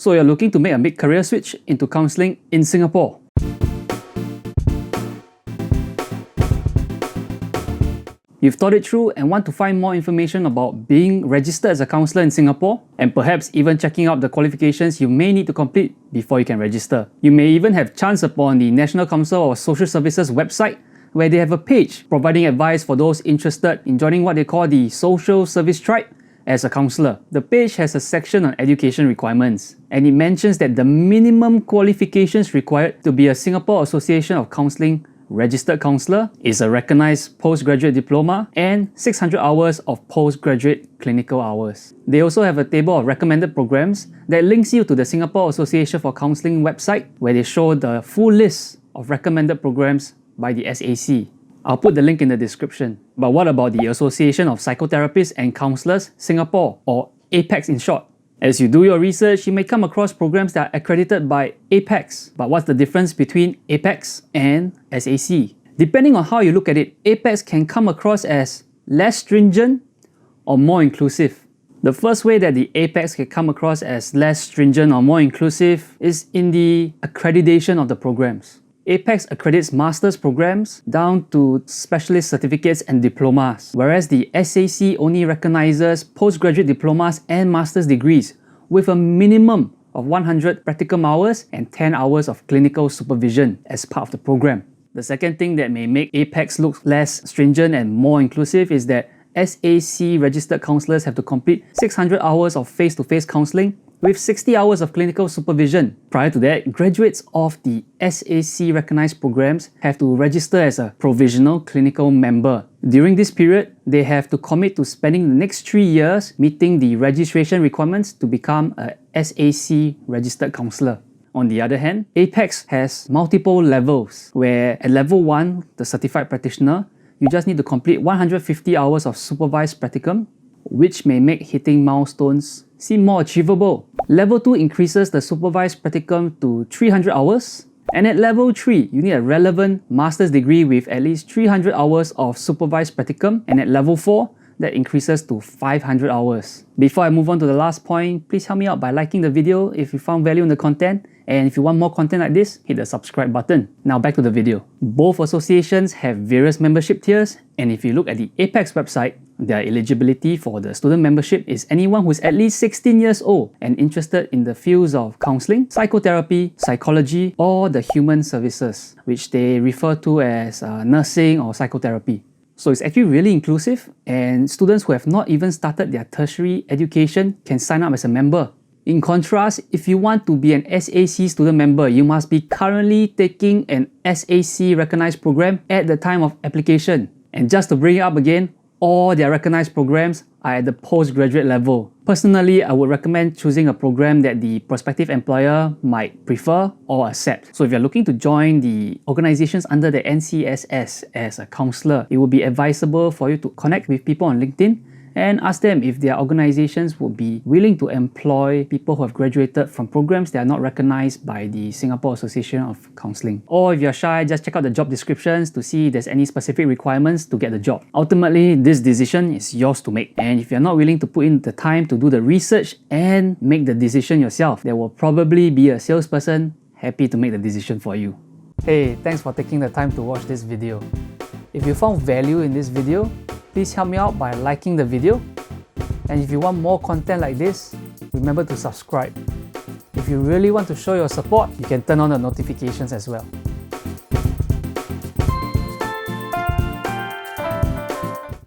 So you're looking to make a mid-career switch into counselling in Singapore. You've thought it through and want to find more information about being registered as a counsellor in Singapore, and perhaps even checking out the qualifications you may need to complete before you can register. You may even have chanced upon the National Council or Social Services website, where they have a page providing advice for those interested in joining what they call the Social Service Tribe as a counsellor. The page has a section on education requirements, and it mentions that the minimum qualifications required to be a Singapore Association of Counselling registered counsellor is a recognised postgraduate diploma and 600 hours of postgraduate clinical hours. They also have a table of recommended programs that links you to the Singapore Association for Counselling website, where they show the full list of recommended programs by the SAC. I'll put the link in the description. But what about the Association of Psychotherapists and Counsellors Singapore, or APACS in short? As you do your research, you may come across programs that are accredited by APACS. But what's the difference between APACS and SAC? Depending on how you look at it, APACS can come across as less stringent or more inclusive. The first way that the APACS can come across as less stringent or more inclusive is in the accreditation of the programs. APACS accredits master's programs down to specialist certificates and diplomas, whereas the SAC only recognizes postgraduate diplomas and master's degrees with a minimum of 100 practicum hours and 10 hours of clinical supervision as part of the program. The second thing that may make APACS look less stringent and more inclusive is that SAC registered counsellors have to complete 600 hours of face-to-face counselling with 60 hours of clinical supervision. Prior to that, graduates of the SAC recognized programs have to register as a provisional clinical member. During this period, they have to commit to spending the next 3 years meeting the registration requirements to become a SAC registered counsellor. On the other hand, APACS has multiple levels, where at level 1, the certified practitioner, you just need to complete 150 hours of supervised practicum, which may make hitting milestones seem more achievable. Level 2 increases the supervised practicum to 300 hours. And at level 3, you need a relevant master's degree with at least 300 hours of supervised practicum. And at level 4, that increases to 500 hours. Before I move on to the last point, please help me out by liking the video if you found value in the content. And if you want more content like this, hit the subscribe button. Now back to the video. Both associations have various membership tiers, and if you look at the APACS website, their eligibility for the student membership is anyone who is at least 16 years old and interested in the fields of counselling, psychotherapy, psychology, or the human services, which they refer to as nursing or psychotherapy. So it's actually really inclusive, and students who have not even started their tertiary education can sign up as a member. In contrast, if you want to be an SAC student member, you must be currently taking an SAC recognized program at the time of application. And just to bring it up again, all their recognized programs are at the postgraduate level. Personally, I would recommend choosing a program that the prospective employer might prefer or accept. So if you're looking to join the organizations under the NCSS as a counsellor, it would be advisable for you to connect with people on LinkedIn and ask them if their organizations would be willing to employ people who have graduated from programs that are not recognized by the Singapore Association of Counselling. Or if you're shy, just check out the job descriptions to see if there's any specific requirements to get the job. Ultimately, this decision is yours to make. And if you're not willing to put in the time to do the research and make the decision yourself, there will probably be a salesperson happy to make the decision for you. Hey, thanks for taking the time to watch this video. If you found value in this video, please help me out by liking the video. And if you want more content like this, remember to subscribe. If you really want to show your support, you can turn on the notifications as well.